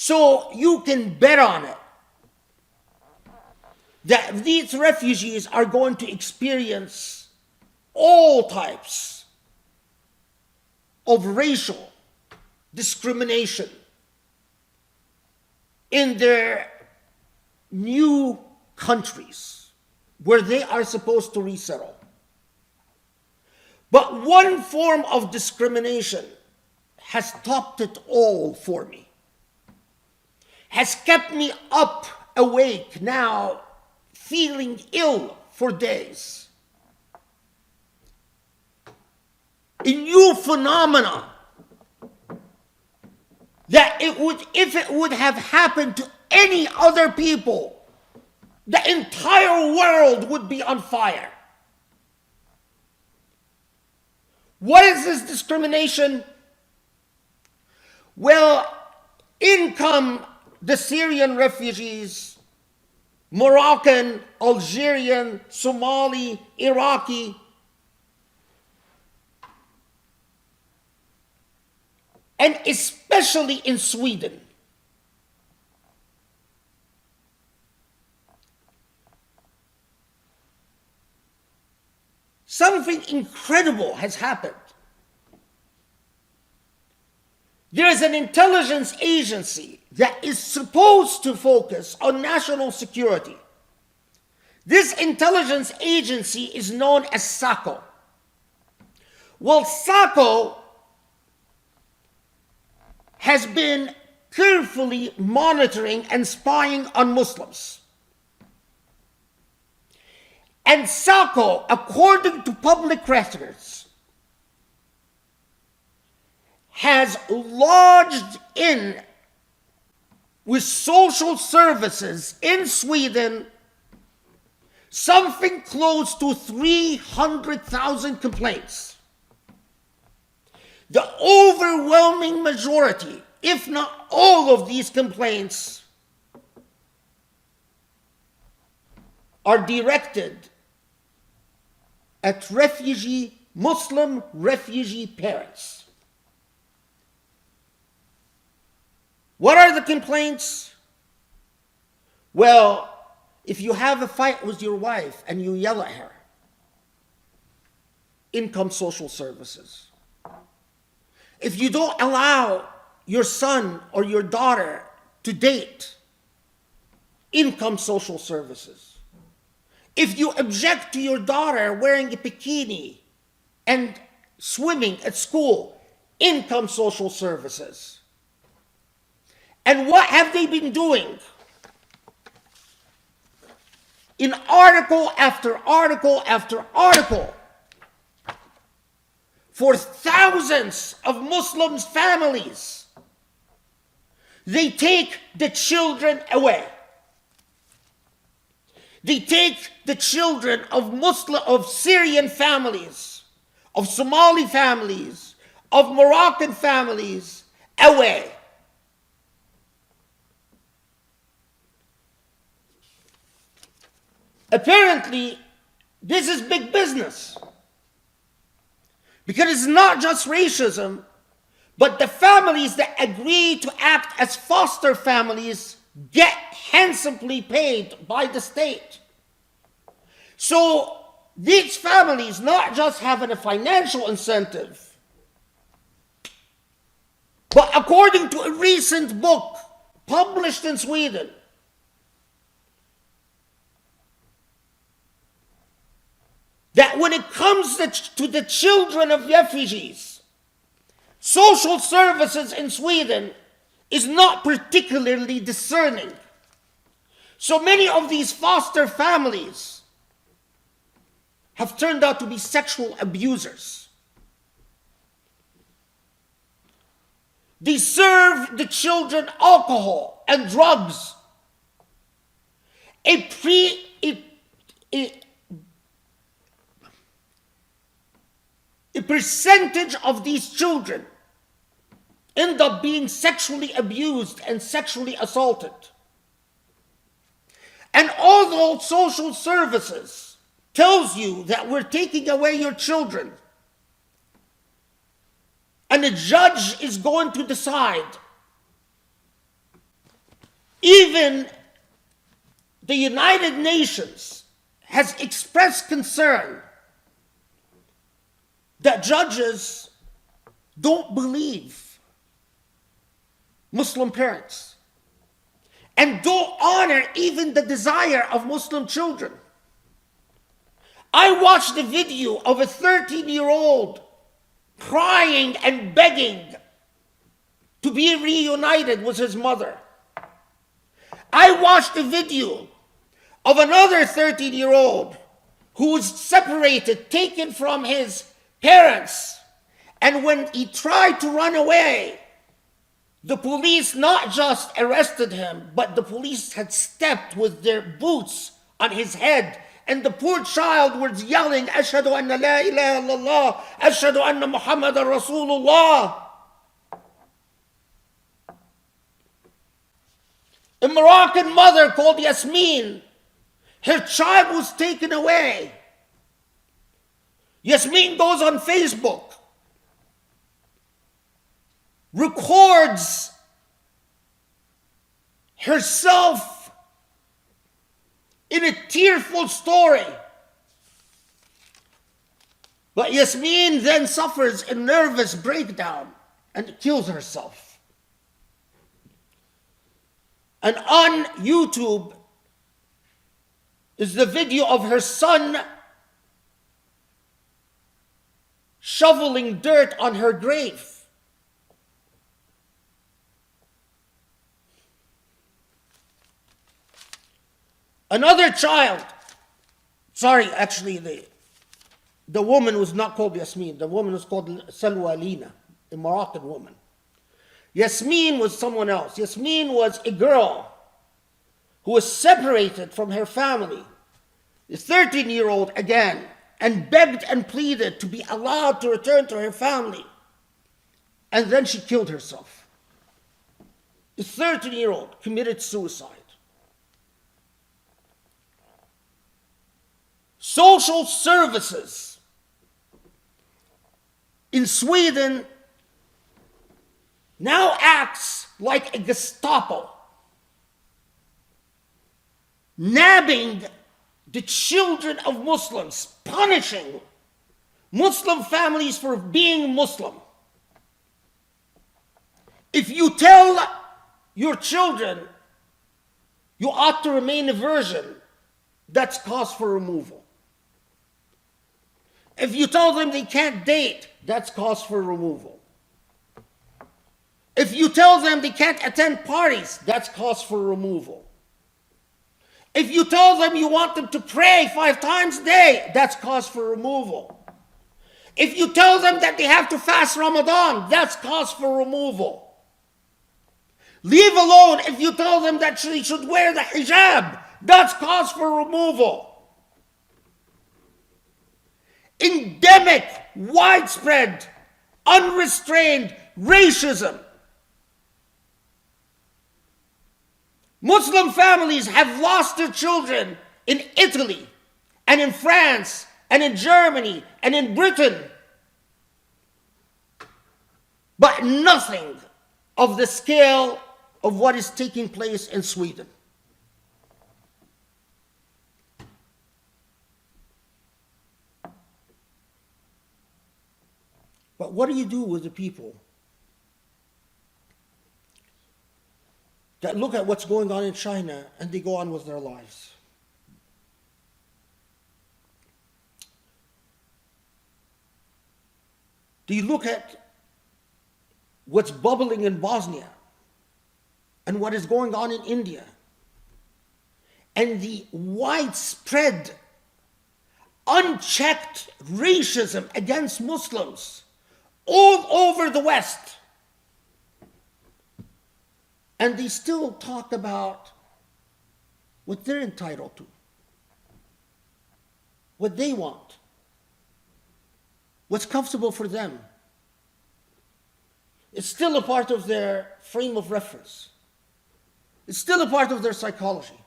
So you can bet on it that these refugees are going to experience all types of racial discrimination in their new countries where they are supposed to resettle. But one form of discrimination has topped it all for me, has kept me up awake now, feeling ill for days. A new phenomena that if it would have happened to any other people, the entire world would be on fire. What is this discrimination? Well, in come the Syrian refugees, Moroccan, Algerian, Somali, Iraqi, and especially in Sweden. Something incredible has happened. There is an intelligence agency that is supposed to focus on national security. This intelligence agency is known as SACO. Well, SACO has been carefully monitoring and spying on Muslims. And SACO, according to public records, has lodged in with social services in Sweden something close to 300,000 complaints. The overwhelming majority, if not all of these complaints, are directed at Muslim refugee parents. What are the complaints? Well, if you have a fight with your wife and you yell at her, in come social services. If you don't allow your son or your daughter to date, in come social services. If you object to your daughter wearing a bikini and swimming at school, in come social services. And what have they been doing? In article after article after article, for thousands of Muslim families, they take the children away. They take the children of Syrian families, of Somali families, of Moroccan families away. Apparently, this is big business. Because it's not just racism, but the families that agree to act as foster families get handsomely paid by the state. So these families not just having a financial incentive, but according to a recent book published in Sweden, that when it comes to the children of refugees, social services in Sweden is not particularly discerning. So many of these foster families have turned out to be sexual abusers. They serve the children alcohol and drugs. A percentage of these children end up being sexually abused and sexually assaulted. And although social services tells you that we're taking away your children, and a judge is going to decide Even the United Nations has expressed concern that judges don't believe Muslim parents and don't honor even the desire of Muslim children. I watched a video of a 13-year-old crying and begging to be reunited with his mother. I watched a video of another 13-year-old who was separated, taken from his parents, and when he tried to run away, the police not just arrested him, but the police had stepped with their boots on his head, and the poor child was yelling, "Ashhadu anna la ilaha illallah, ashhadu anna Muhammadan Rasulullah." A Moroccan mother called Yasmin, her child was taken away. Yasmin goes on Facebook, records herself in a tearful story. But Yasmin then suffers a nervous breakdown and kills herself. And on YouTube is the video of her son shoveling dirt on her grave. Another child, the woman was not called Yasmin. The woman was called Salwa Lina, a Moroccan woman. Yasmin was someone else. Yasmin was a girl who was separated from her family, a 13-year-old again, and begged and pleaded to be allowed to return to her family. And then she killed herself. A 13-year-old committed suicide. Social services in Sweden now acts like a Gestapo, nabbing the children of Muslims, punishing Muslim families for being Muslim. If you tell your children you ought to remain a virgin, that's cause for removal. If you tell them they can't date, that's cause for removal. If you tell them they can't attend parties, that's cause for removal. If you tell them you want them to pray 5 times a day, that's cause for removal. If you tell them that they have to fast Ramadan, that's cause for removal. Leave alone if you tell them that they should wear the hijab, that's cause for removal. Endemic, widespread, unrestrained racism. Muslim families have lost their children in Italy and in France and in Germany and in Britain, but nothing of the scale of what is taking place in Sweden. But what do you do with the people that look at what's going on in China and they go on with their lives? Do you look at what's bubbling in Bosnia and what is going on in India and the widespread, unchecked racism against Muslims all over the West? And they still talk about what they're entitled to, what they want, what's comfortable for them. It's still a part of their frame of reference. It's still a part of their psychology.